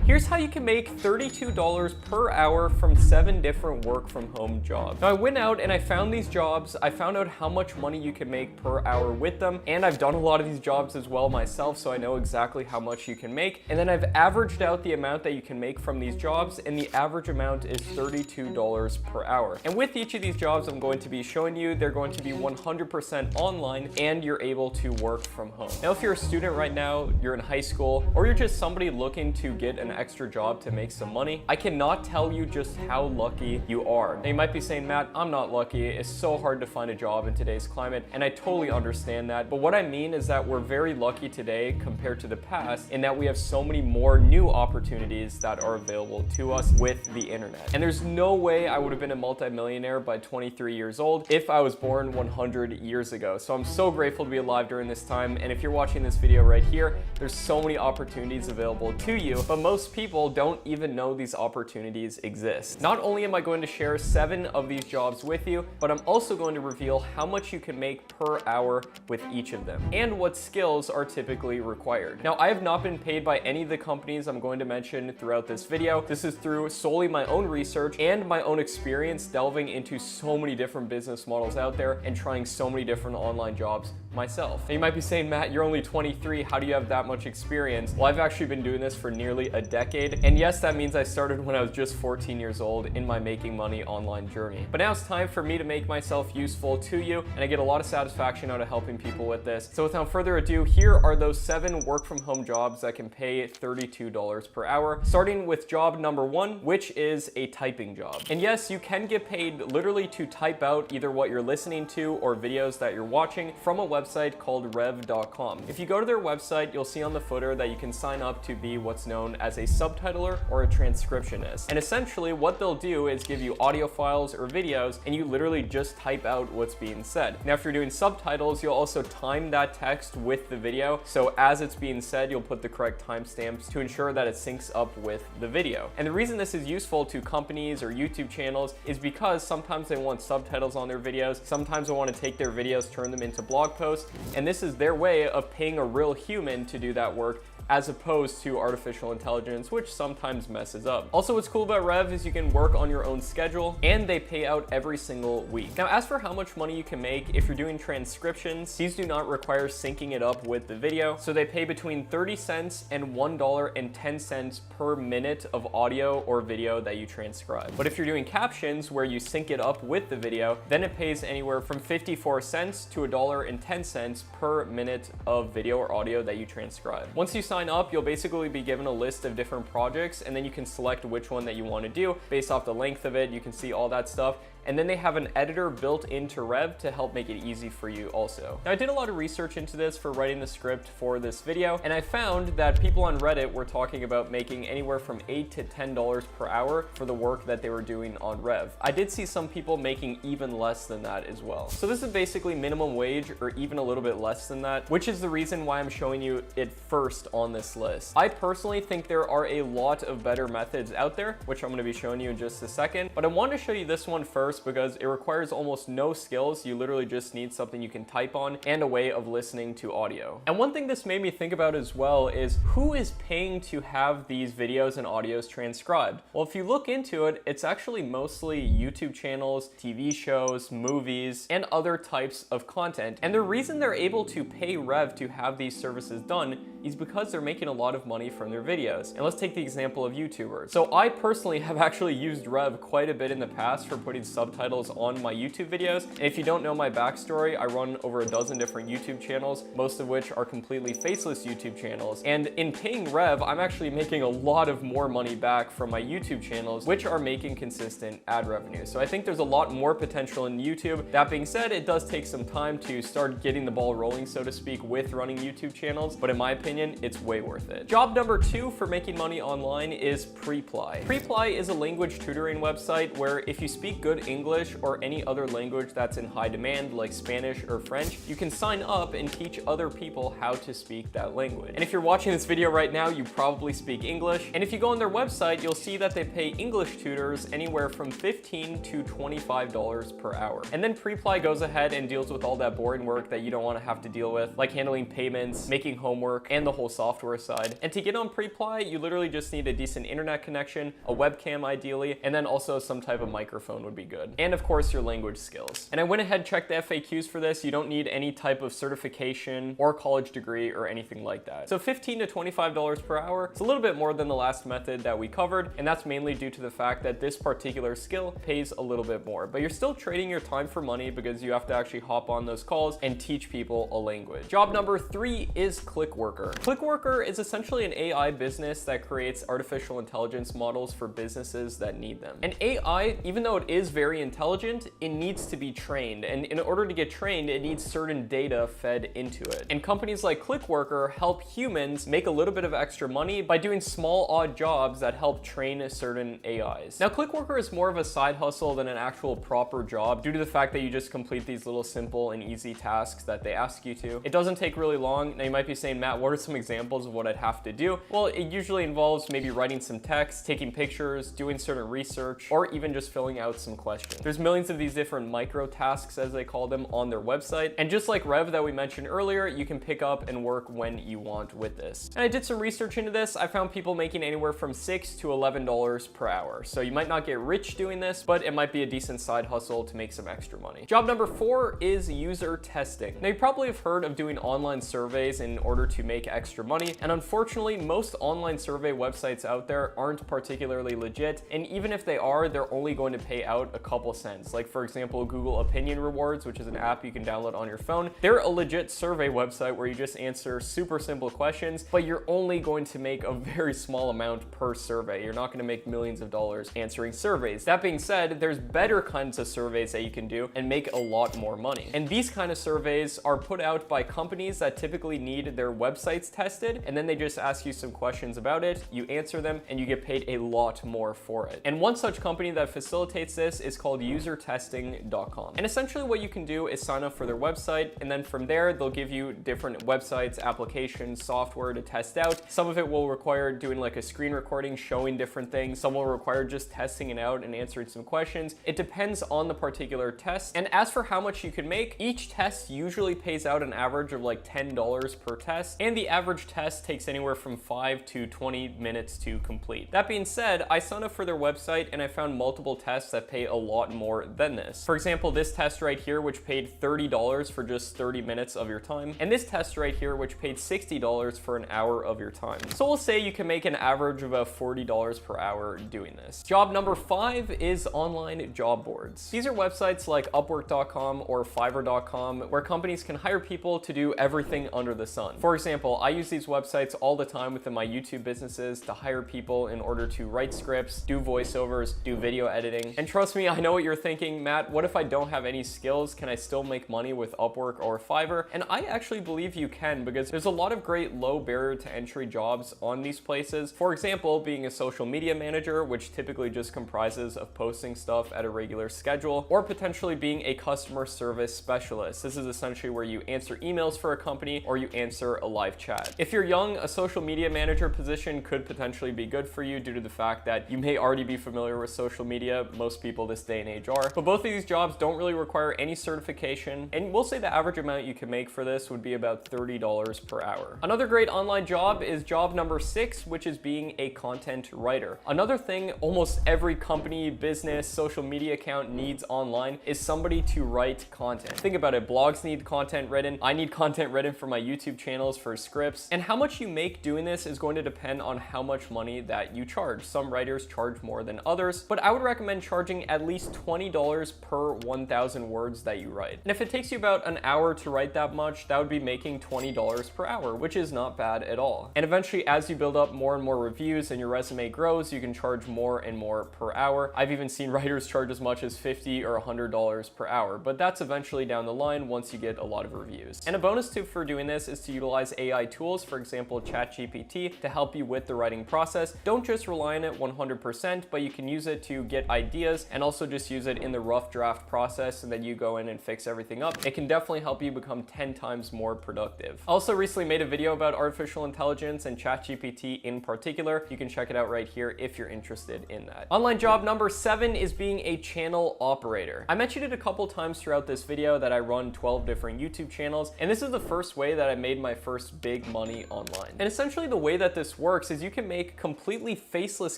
Here's how you can make $32 per hour from 7 different work from home jobs. Now I went out and I found these jobs, I found out how much money you can make per hour with them, and I've done a lot of these jobs as well myself, so I know exactly how much you can make. And then I've averaged out the amount that you can make from these jobs, and the average amount is $32 per hour. And with each of these jobs I'm going to be showing you, they're going to be 100% online, and you're able to work from home. Now if you're a student right now, you're in high school, or you're just somebody looking to get an extra job to make some money, I cannot tell you just how lucky you are. Now you might be saying, Matt, I'm not lucky. It's so hard to find a job in today's climate, and I totally understand that. But what I mean is that we're very lucky today compared to the past in that we have so many more new opportunities that are available to us with the internet. And there's no way I would have been a multimillionaire by 23 years old if I was born 100 years ago. So I'm so grateful to be alive during this time. And if you're watching this video right here, there's so many opportunities available to you, but most people don't even know these opportunities exist. Not only am I going to share 7 of these jobs with you, but I'm also going to reveal how much you can make per hour with each of them and what skills are typically required. Now, I have not been paid by any of the companies I'm going to mention throughout this video. This is through solely my own research and my own experience delving into so many different business models out there and trying so many different online jobs myself. Now, you might be saying, Matt, you're only 23. How do you have that much experience? Well, I've actually been doing this for nearly a decade. And yes, that means I started when I was just 14 years old in my making money online journey. But now it's time for me to make myself useful to you, and I get a lot of satisfaction out of helping people with this. So without further ado, here are those 7 work from home jobs that can pay $32 per hour, starting with job number 1, which is a typing job. And yes, you can get paid literally to type out either what you're listening to or videos that you're watching from a website called rev.com. If you go to their website, you'll see on the footer that you can sign up to be what's known as a subtitler or a transcriptionist. And essentially what they'll do is give you audio files or videos, and you literally just type out what's being said. Now, if you're doing subtitles, you'll also time that text with the video. So as it's being said, you'll put the correct timestamps to ensure that it syncs up with the video. And the reason this is useful to companies or YouTube channels is because sometimes they want subtitles on their videos. Sometimes they want to take their videos, turn them into blog posts, and this is their way of paying a real human to do that work, as opposed to artificial intelligence, which sometimes messes up. Also, what's cool about Rev is you can work on your own schedule, and they pay out every single week. Now, as for how much money you can make, if you're doing transcriptions, these do not require syncing it up with the video, so they pay between 30 cents and $1.10 per minute of audio or video that you transcribe. But if you're doing captions, where you sync it up with the video, then it pays anywhere from 54 cents to $1.10 per minute of video or audio that you transcribe. Once you sign up, you'll basically be given a list of different projects, and then you can select which one that you want to do based off the length of it. You can see all that stuff. And then they have an editor built into Rev to help make it easy for you also. Now, I did a lot of research into this for writing the script for this video, and I found that people on Reddit were talking about making anywhere from $8 to $10 per hour for the work that they were doing on Rev. I did see some people making even less than that as well. So this is basically minimum wage or even a little bit less than that, which is the reason why I'm showing you it first on this list. I personally think there are a lot of better methods out there, which I'm going to be showing you in just a second, but I wanted to show you this one first because it requires almost no skills. You literally just need something you can type on and a way of listening to audio. And one thing this made me think about as well is who is paying to have these videos and audios transcribed? Well, if you look into it, it's actually mostly YouTube channels, TV shows, movies, and other types of content. And the reason they're able to pay Rev to have these services done is because they're making a lot of money from their videos. And let's take the example of YouTubers. So I personally have actually used Rev quite a bit in the past for putting subtitles on my YouTube videos. And if you don't know my backstory, I run over a dozen different YouTube channels, most of which are completely faceless YouTube channels. And in paying Rev, I'm actually making a lot of more money back from my YouTube channels, which are making consistent ad revenue. So I think there's a lot more potential in YouTube. That being said, it does take some time to start getting the ball rolling, so to speak, with running YouTube channels. But in my opinion, it's way worth it. Job number 2 for making money online is Preply. Preply is a language tutoring website where if you speak good English or any other language that's in high demand, like Spanish or French, you can sign up and teach other people how to speak that language. And if you're watching this video right now, you probably speak English. And if you go on their website, you'll see that they pay English tutors anywhere from $15 to $25 per hour. And then Preply goes ahead and deals with all that boring work that you don't want to have to deal with, like handling payments, making homework, and and the whole software side. And to get on pre-apply, you literally just need a decent internet connection, a webcam ideally, and then also some type of microphone would be good. And of course, your language skills. And I went ahead, checked the FAQs for this. You don't need any type of certification or college degree or anything like that. So $15 to $25 per hour. It's a little bit more than the last method that we covered, and that's mainly due to the fact that this particular skill pays a little bit more, but you're still trading your time for money because you have to actually hop on those calls and teach people a language. Job number 3 is Clickworker. Clickworker is essentially an AI business that creates artificial intelligence models for businesses that need them. And AI, even though it is very intelligent, it needs to be trained, and in order to get trained, it needs certain data fed into it. And companies like Clickworker help humans make a little bit of extra money by doing small odd jobs that help train certain AIs. Now, Clickworker is more of a side hustle than an actual proper job due to the fact that you just complete these little simple and easy tasks that they ask you to. It doesn't take really long. Now you might be saying, Matt, what are some examples of what I'd have to do? Well, it usually involves maybe writing some text, taking pictures, doing certain research, or even just filling out some questions. There's millions of these different micro tasks, as they call them, on their website. And just like Rev that we mentioned earlier, you can pick up and work when you want with this. And I did some research into this. I found people making anywhere from $6 to $11 per hour. So you might not get rich doing this, but it might be a decent side hustle to make some extra money. Job number 4 is user testing. Now you probably have heard of doing online surveys in order to make extra money. And unfortunately, most online survey websites out there aren't particularly legit. And even if they are, they're only going to pay out a couple cents. Like for example, Google Opinion Rewards, which is an app you can download on your phone. They're a legit survey website where you just answer super simple questions, but you're only going to make a very small amount per survey. You're not going to make millions of dollars answering surveys. That being said, there's better kinds of surveys that you can do and make a lot more money. And these kind of surveys are put out by companies that typically need their websites tested, and then they just ask you some questions about it, you answer them, and you get paid a lot more for it. And one such company that facilitates this is called usertesting.com. And essentially what you can do is sign up for their website, and then from there, they'll give you different websites, applications, software to test out. Some of it will require doing like a screen recording showing different things. Some will require just testing it out and answering some questions. It depends on the particular test. And as for how much you can make, each test usually pays out an average of like $10 per test. And the average test takes anywhere from 5 to 20 minutes to complete. That being said, I signed up for their website and I found multiple tests that pay a lot more than this. For example, this test right here, which paid $30 for just 30 minutes of your time. And this test right here, which paid $60 for an hour of your time. So we'll say you can make an average of about $40 per hour doing this. Job number 5 is online job boards. These are websites like Upwork.com or Fiverr.com where companies can hire people to do everything under the sun. For example, I use these websites all the time within my YouTube businesses to hire people in order to write scripts, do voiceovers, do video editing. And trust me, I know what you're thinking, Matt, what if I don't have any skills? Can I still make money with Upwork or Fiverr? And I actually believe you can, because there's a lot of great low barrier to entry jobs on these places. For example, being a social media manager, which typically just comprises of posting stuff at a regular schedule, or potentially being a customer service specialist. This is essentially where you answer emails for a company or you answer a live chat. If you're young, a social media manager position could potentially be good for you due to the fact that you may already be familiar with social media. Most people this day and age are. But both of these jobs don't really require any certification, and we'll say the average amount you can make for this would be about $30 per hour. Another great online job is job number 6, which is being a content writer. Another thing almost every company, business, social media account needs online is somebody to write content. Think about it, blogs need content written. I need content written for my YouTube channels, for scripts. And how much you make doing this is going to depend on how much money that you charge. Some writers charge more than others, but I would recommend charging at least $20 per 1,000 words that you write. And if it takes you about an hour to write that much, that would be making $20 per hour, which is not bad at all. And eventually, as you build up more and more reviews and your resume grows, you can charge more and more per hour. I've even seen writers charge as much as $50 or $100 per hour, but that's eventually down the line once you get a lot of reviews. And a bonus tip for doing this is to utilize AI tools, for example, ChatGPT, to help you with the writing process. Don't just rely on it 100%, but you can use it to get ideas and also just use it in the rough draft process, and then you go in and fix everything up. It can definitely help you become 10 times more productive. I also recently made a video about artificial intelligence and ChatGPT in particular. You can check it out right here if you're interested in that. Online job number 7 is being a channel operator. I mentioned it a couple times throughout this video that I run 12 different YouTube channels, and this is the first way that I made my first big money online. And essentially the way that this works is you can make completely faceless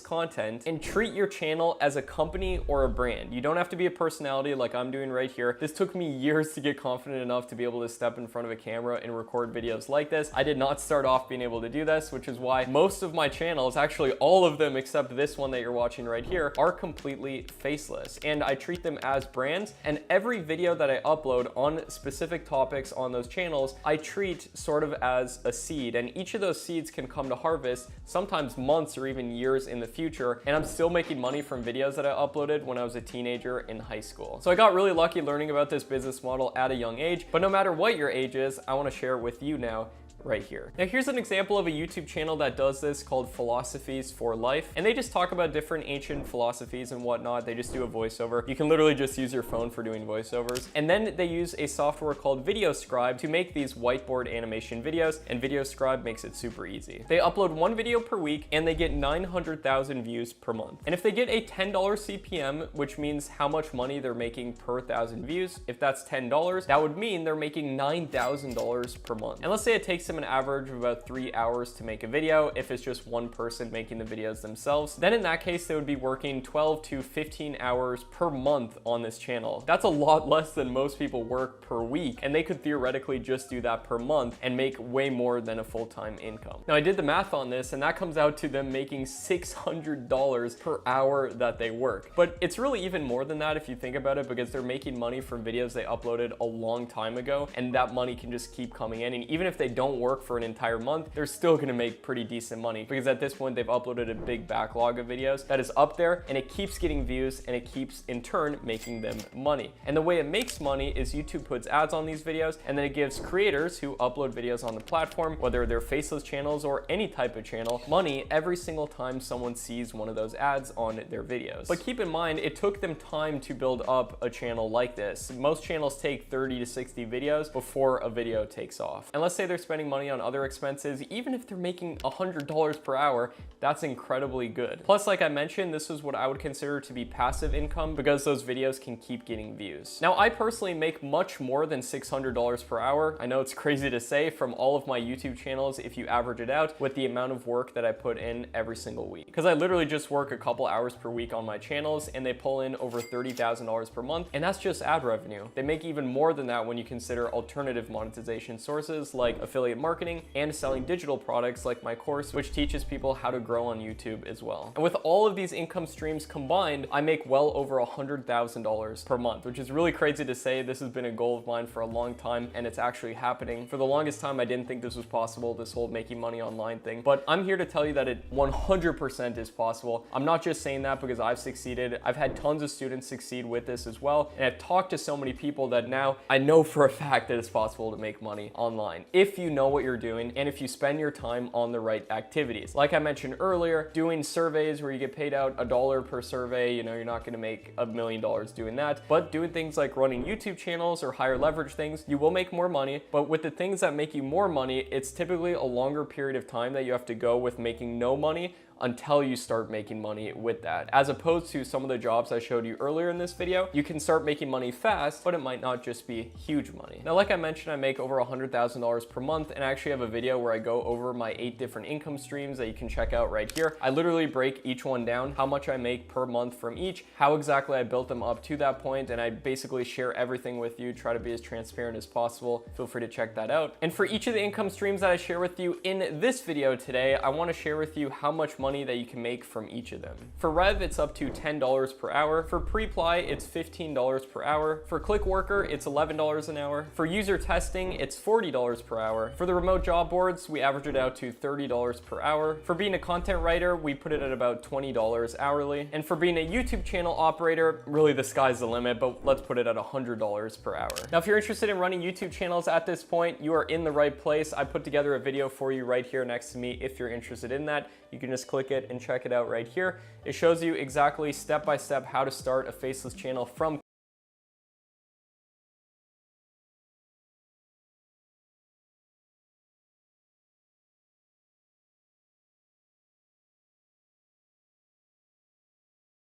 content and treat your channel as a company or a brand. You don't have to be a personality like I'm doing right here. This took me years to get confident enough to be able to step in front of a camera and record videos like this. I did not start off being able to do this, which is why most of my channels, actually all of them except this one that you're watching right here, are completely faceless. And I treat them as brands, and every video that I upload on specific topics on those channels, I treat sort of as a seed, and each of those seeds can come to harvest sometimes months or even years in the future, and I'm still making money from videos that I uploaded when I was a teenager in high school. So I got really lucky learning about this business model at a young age, but no matter what your age is, I want to share it with you now right here. Now here's an example of a YouTube channel that does this called Philosophies for Life, and they just talk about different ancient philosophies and whatnot. They just do a voiceover. You can literally just use your phone for doing voiceovers. And then they use a software called VideoScribe to make these whiteboard animation videos, and VideoScribe makes it super easy. They upload one video per week and they get 900,000 views per month. And if they get a $10 CPM, which means how much money they're making per 1,000 views, if that's $10, that would mean they're making $9,000 per month. And let's say it takes them an average of about 3 hours to make a video. If it's just one person making the videos themselves, then in that case, they would be working 12 to 15 hours per month on this channel. That's a lot less than most people work per week, and they could theoretically just do that per month and make way more than a full-time income. Now I did the math on this, and that comes out to them making $600 per hour that they work. But it's really even more than that if you think about it, because they're making money from videos they uploaded a long time ago, and that money can just keep coming in. And even if they don't work for an entire month, they're still gonna make pretty decent money, because at this point they've uploaded a big backlog of videos that is up there, and it keeps getting views, and it keeps in turn making them money. And the way it makes money is YouTube puts ads on these videos, and then it gives creators who upload videos on the platform, whether they're faceless channels or any type of channel, money every single time someone sees one of those ads on their videos. But keep in mind, it took them time to build up a channel like this. Most channels take 30 to 60 videos before a video takes off. And let's say they're spending money on other expenses, even if they're making $100 per hour, that's incredibly good. Plus, like I mentioned, this is what I would consider to be passive income, because those videos can keep getting views. Now, I personally make much more than $600 per hour. I know it's crazy to say from all of my YouTube channels if you average it out with the amount of work that I put in every single week. Because I literally just work a couple hours per week on my channels, and they pull in over $30,000 per month, and that's just ad revenue. They make even more than that when you consider alternative monetization sources like affiliate marketing and selling digital products like my course, which teaches people how to grow on YouTube as well. And with all of these income streams combined, I make well over $100,000 per month, which is really crazy to say. This has been a goal of mine for a long time, and it's actually happening. For the longest time, I didn't think this was possible, this whole making money online thing, but I'm here to tell you that it 100% is possible. I'm not just saying that because I've succeeded. I've had tons of students succeed with this as well, and I've talked to so many people that now I know for a fact that it's possible to make money online if you know what you're doing and if you spend your time on the right activities. Like I mentioned earlier, doing surveys where you get paid out $1 per survey, you know, you're not gonna make $1 million doing that, but doing things like running YouTube channels or higher leverage things, you will make more money. But with the things that make you more money, it's typically a longer period of time that you have to go with making no money until you start making money with that. As opposed to some of the jobs I showed you earlier in this video, you can start making money fast, but it might not just be huge money. Now, like I mentioned, I make over $100,000 per month, and I actually have a video where I go over my 8 different income streams that you can check out right here. I literally break each one down, how much I make per month from each, how exactly I built them up to that point, and I basically share everything with you, try to be as transparent as possible. Feel free to check that out. And for each of the income streams that I share with you in this video today, I wanna share with you how much money that you can make from each of them. For Rev, it's up to $10 per hour. For Pre-Ply, it's $15 per hour. For Clickworker, it's $11 an hour. For user testing, it's $40 per hour. For the remote job boards, we average it out to $30 per hour. For being a content writer, we put it at about $20 hourly. And for being a YouTube channel operator, really the sky's the limit, but let's put it at $100 per hour. Now, if you're interested in running YouTube channels at this point, you are in the right place. I put together a video for you right here next to me if you're interested in that. You can just click it and check it out right here. It shows you exactly step by step how to start a faceless channel from